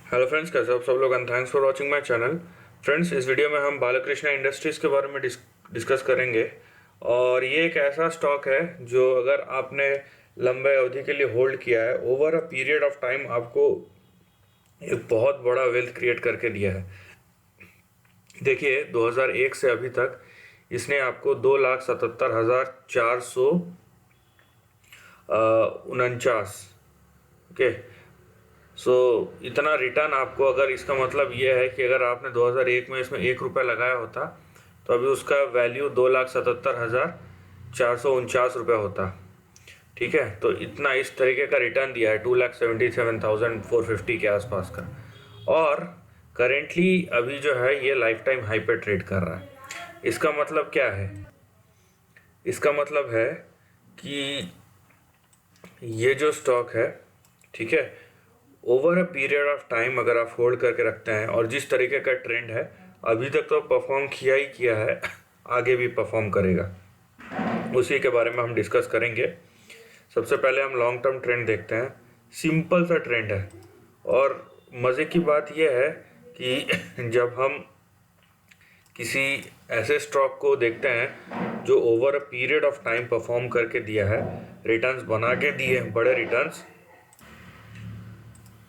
Hello friends, कैसे हो आप सब लोग and thanks for watching my channel. Friends, इस वीडियो में हम बालकृष्णा इंडस्ट्रीज़ के बारे में डिस्कस करेंगे। और ये एक ऐसा स्टॉक है जो अगर आपने लंबे अवधि के लिए होल्ड किया है, over a period of time आपको एक बहुत बड़ा वेल्थ क्रिएट करके दिया है। देखिए, 2001 से अभी तक इसने आपको 2,77,449, ओके। सो इतना रिटर्न आपको, अगर इसका मतलब ये है कि अगर आपने 2001 में इसमें 1 रुपया लगाया होता तो अभी उसका वैल्यू 2,77,449 रुपये होता। ठीक है, तो इतना इस तरीके का रिटर्न दिया है, 2,77,450 के आसपास का। और करेंटली अभी जो है ये लाइफ टाइम हाई पे ट्रेड कर रहा है। इसका मतलब क्या है? इसका मतलब है कि ये जो स्टॉक है, ठीक है, over a period of time अगर आप होल्ड करके रखते हैं और जिस तरीके का ट्रेंड है, अभी तक तो परफॉर्म किया ही किया है, आगे भी परफॉर्म करेगा। उसी के बारे में हम डिस्कस करेंगे। सबसे पहले हम लॉन्ग टर्म ट्रेंड देखते हैं। सिंपल सा ट्रेंड है। और मज़े की बात यह है कि जब हम किसी ऐसे स्टॉक को देखते हैं जो over a period of time perform करके दिया है, रिटर्न्स बना के दिए हैं, बड़े रिटर्न्स,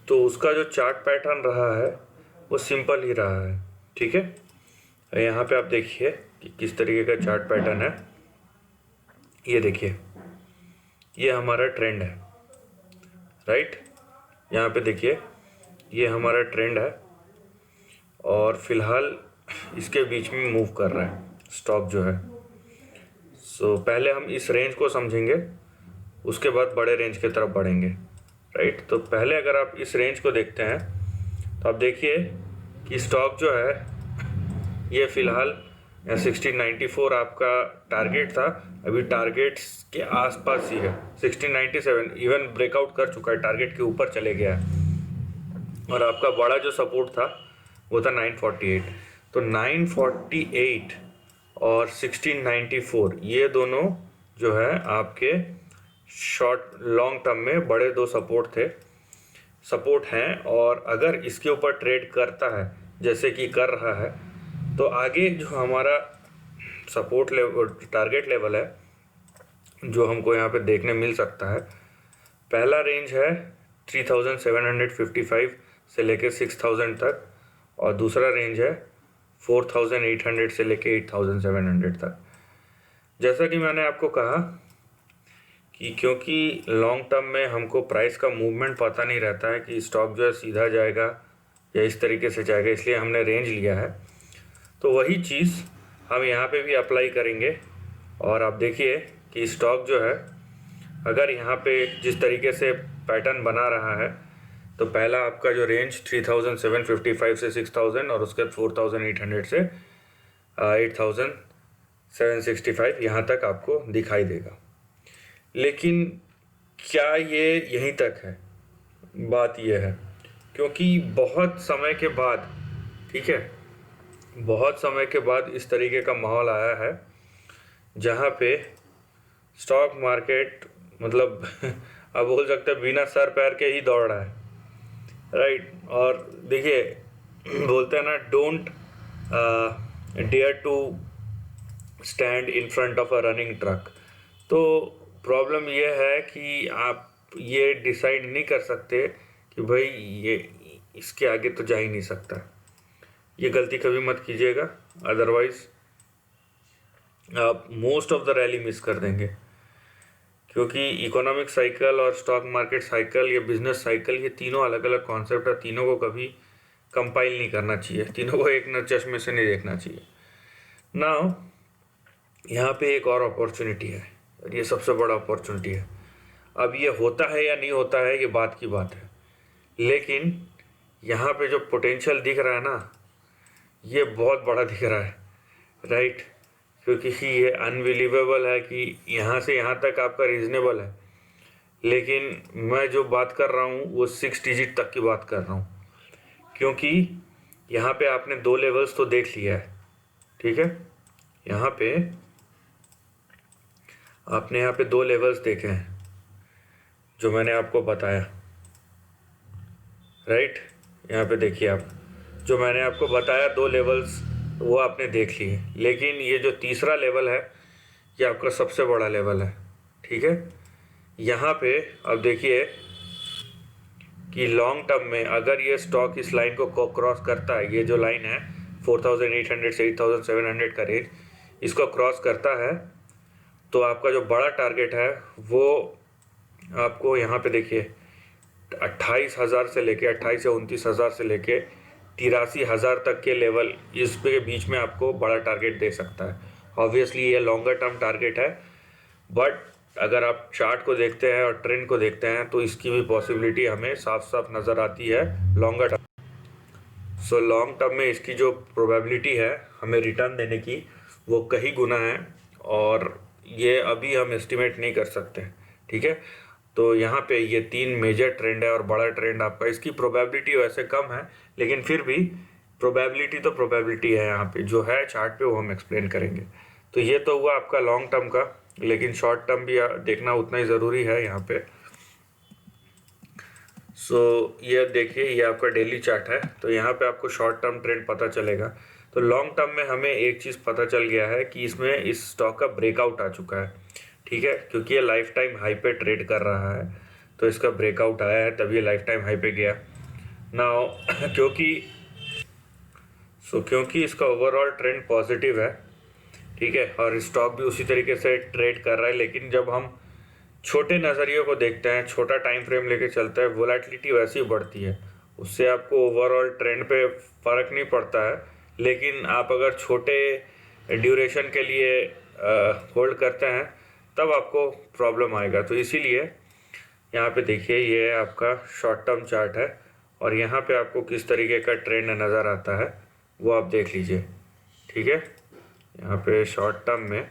तो उसका जो चार्ट पैटर्न रहा है वो सिंपल ही रहा है। ठीक है, यहाँ पे आप देखिए कि किस तरीके का चार्ट पैटर्न है। ये देखिए, ये हमारा ट्रेंड है, राइट। यहाँ पे देखिए, ये हमारा ट्रेंड है और फिलहाल इसके बीच में मूव कर रहा है स्टॉक जो है। सो पहले हम इस रेंज को समझेंगे, उसके बाद बड़े रेंज की तरफ बढ़ेंगे, राइट। तो पहले अगर आप इस रेंज को देखते हैं तो आप देखिए कि स्टॉक जो है ये फिलहाल 1694 आपका टारगेट था, अभी टारगेट्स के आसपास ही है। 1697 इवन ब्रेकआउट कर चुका है, टारगेट के ऊपर चले गया है। और आपका बड़ा जो सपोर्ट था वो था 948। तो 948 और 1694 ये दोनों जो है आपके शॉर्ट लॉन्ग टर्म में बड़े दो सपोर्ट हैं। और अगर इसके ऊपर ट्रेड करता है जैसे कि कर रहा है, तो आगे जो हमारा सपोर्ट लेवल, टारगेट लेवल है, जो हमको यहाँ पे देखने मिल सकता है। पहला रेंज है 3,755 से लेके 6,000 तक, और दूसरा रेंज है 4,800 से लेके 8,700 तक। जैसा कि मैंने आपको कहा कि क्योंकि लॉन्ग टर्म में हमको प्राइस का मूवमेंट पता नहीं रहता है कि स्टॉक जो है सीधा जाएगा या इस तरीके से जाएगा, इसलिए हमने रेंज लिया है। तो वही चीज़ हम यहाँ पे भी अप्लाई करेंगे। और आप देखिए कि स्टॉक जो है, अगर यहाँ पे जिस तरीके से पैटर्न बना रहा है, तो पहला आपका जो रेंज 3,755 से 6,000 और उसके बाद 4,800 से 8,765 यहाँ तक आपको दिखाई देगा। लेकिन क्या ये यहीं तक है? बात यह है, क्योंकि बहुत समय के बाद, ठीक है, बहुत समय के बाद इस तरीके का माहौल आया है जहाँ पे स्टॉक मार्केट मतलब आप बोल सकते हैं बिना सर पैर के ही दौड़ रहा है, राइट। और देखिए, बोलते हैं ना, don't dare to stand in front of a running truck. तो प्रॉब्लम यह है कि आप ये डिसाइड नहीं कर सकते कि भाई ये इसके आगे तो जा ही नहीं सकता। ये गलती कभी मत कीजिएगा, अदरवाइज आप most of the rally miss कर देंगे। क्योंकि इकोनॉमिक साइकिल और स्टॉक मार्केट साइकिल या बिजनेस साइकिल, ये तीनों अलग अलग कॉन्सेप्ट है, तीनों को कभी कंपाइल नहीं करना चाहिए, तीनों को एक न चश्मे से नहीं देखना चाहिए। नाउ यहाँ पे एक और अपॉर्चुनिटी है, और ये सबसे बड़ा अपॉर्चुनिटी है। अब ये होता है या नहीं होता है, ये बात की बात है, लेकिन यहाँ पे जो पोटेंशियल दिख रहा है ना, ये बहुत बड़ा दिख रहा है, राइट। क्योंकि ये अनबिलीवेबल है कि यहाँ से यहाँ तक आपका रीजनेबल है, लेकिन मैं जो बात कर रहा हूँ वो 6 डिजिट तक की बात कर रहा हूँ। क्योंकि यहाँ पे आपने दो लेवल्स तो देख लिया है, ठीक है। यहाँ पे आपने यहाँ पे दो लेवल्स देखे हैं जो मैंने आपको बताया, राइट। यहाँ पे देखिए आप, जो मैंने आपको बताया 2 लेवल्स वो आपने देख लिए, लेकिन ये जो तीसरा लेवल है ये आपका सबसे बड़ा लेवल है। ठीक है, यहाँ पे अब देखिए कि लॉन्ग टर्म में अगर ये स्टॉक इस लाइन को क्रॉस करता है, ये जो लाइन है 4800 से 8700 का रेंज, इसको क्रॉस करता है, तो आपका जो बड़ा टारगेट है वो आपको यहाँ पे देखिए 28,000 से लेके 28 या 29,000 से लेके 83,000 तक के लेवल, इस पे बीच में आपको बड़ा टारगेट दे सकता है। ऑब्वियसली ये लॉन्गर टर्म टारगेट है, बट अगर आप चार्ट को देखते हैं और ट्रेंड को देखते हैं तो इसकी भी पॉसिबिलिटी हमें साफ साफ नज़र आती है longer term. So long term में इसकी जो प्रोबेबिलिटी है हमें रिटर्न देने की वो कई गुना है, और ये अभी हम एस्टिमेट नहीं कर सकते। ठीक है, तो यहाँ पे ये 3 मेजर ट्रेंड है और बड़ा ट्रेंड आपका, इसकी प्रोबेबिलिटी वैसे कम है, लेकिन फिर भी प्रोबेबिलिटी तो प्रोबेबिलिटी है। यहाँ पे जो है चार्ट पे वो हम एक्सप्लेन करेंगे। तो ये तो हुआ आपका लॉन्ग टर्म का, लेकिन शॉर्ट टर्म भी देखना उतना ही ज़रूरी है यहाँ पे। सो ये देखिए, ये आपका डेली चार्ट है, तो यहाँ पे आपको शॉर्ट टर्म ट्रेंड पता चलेगा। तो लॉन्ग टर्म में हमें एक चीज़ पता चल गया है कि इसमें इस स्टॉक का ब्रेकआउट आ चुका है। ठीक है, क्योंकि ये लाइफ टाइम हाई पे ट्रेड कर रहा है, तो इसका ब्रेकआउट आया है तभी ये लाइफ टाइम हाई पे गया नाउ। क्योंकि इसका ओवरऑल ट्रेंड पॉजिटिव है, ठीक है, और स्टॉक भी उसी तरीके से ट्रेड कर रहा है, लेकिन जब हम छोटे नज़रियों को देखते हैं, छोटा टाइम फ्रेम लेके चलते हैं, वोलेटिलिटी वैसे ही बढ़ती है, उससे आपको ओवरऑल ट्रेंड पे फ़र्क नहीं पड़ता है। लेकिन आप अगर छोटे ड्यूरेशन के लिए होल्ड करते हैं तब आपको प्रॉब्लम आएगा। तो इसीलिए यहाँ पे देखिए, ये आपका शॉर्ट टर्म चार्ट है, और यहाँ पे आपको किस तरीके का ट्रेंड नज़र आता है वो आप देख लीजिए। ठीक है, यहाँ पे शॉर्ट टर्म में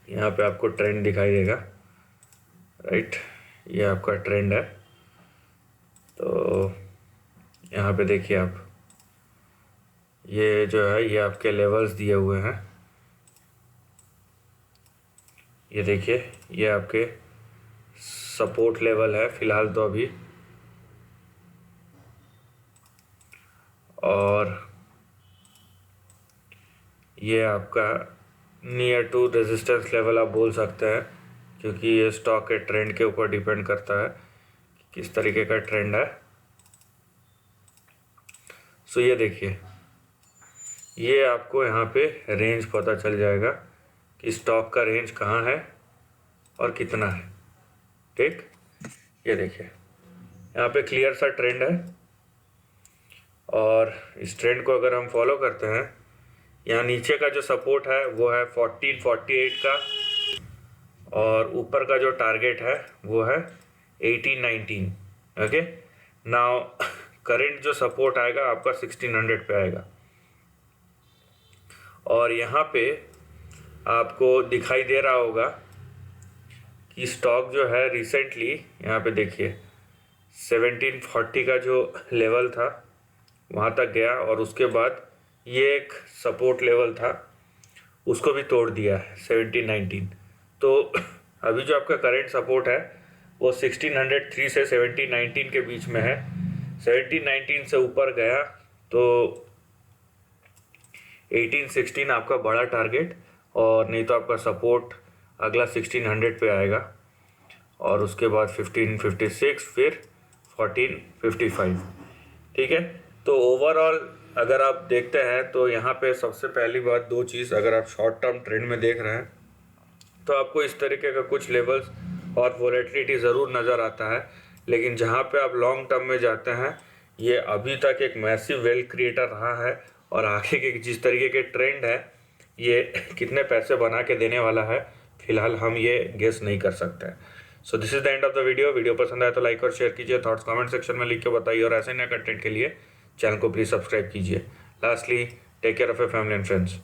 यहाँ पे आपको ट्रेंड दिखाई देगा, राइट, ये आपका ट्रेंड है। तो यहाँ पे देखिए आप, ये जो है ये आपके लेवल्स दिए हुए हैं, ये देखिए ये आपके सपोर्ट लेवल है फ़िलहाल तो अभी, और ये आपका नियर टू रेजिस्टेंस लेवल आप बोल सकते हैं, क्योंकि ये स्टॉक के ट्रेंड के ऊपर डिपेंड करता है किस तरीके का ट्रेंड है। सो ये देखिए, ये आपको यहाँ पे रेंज पता चल जाएगा कि स्टॉक का रेंज कहाँ है और कितना है। ठीक, ये देखिए यहाँ पे क्लियर सा ट्रेंड है, और इस ट्रेंड को अगर हम फॉलो करते हैं, यहाँ नीचे का जो सपोर्ट है वो है 1448 का, और ऊपर का जो टारगेट है वो है 1819। ओके, नाउ करंट जो सपोर्ट आएगा आपका 1600 पे आएगा, और यहाँ पे आपको दिखाई दे रहा होगा कि स्टॉक जो है रिसेंटली, यहाँ पे देखिए 1740 का जो लेवल था वहाँ तक गया, और उसके बाद ये एक सपोर्ट लेवल था उसको भी तोड़ दिया है 1719। तो अभी जो आपका करंट सपोर्ट है वो 1603 से 1719 के बीच में है। 1719 से ऊपर गया तो 1816 आपका बड़ा टारगेट, और नहीं तो आपका सपोर्ट अगला 1600 पे आएगा, और उसके बाद 1556, फिर 1455। ठीक है, तो ओवरऑल अगर आप देखते हैं तो यहाँ पे सबसे पहली बात 2 चीज़, अगर आप शॉर्ट टर्म ट्रेंड में देख रहे हैं तो आपको इस तरीके का कुछ लेवल्स और वोलेटिलिटी ज़रूर नज़र आता है, लेकिन जहाँ पे आप लॉन्ग टर्म में जाते हैं ये अभी तक एक मैसिव वेल्थ क्रिएटर रहा है, और आगे के जिस तरीके के ट्रेंड है ये कितने पैसे बना के देने वाला है फिलहाल हम ये गेस नहीं कर सकते हैं। So this is the end of the video पसंद आए तो लाइक और शेयर कीजिए, थॉट्स कमेंट सेक्शन में लिख के बताइए, और ऐसे नए कंटेंट के लिए चैनल को प्लीज़ सब्सक्राइब कीजिए। Lastly, take care of your family and friends.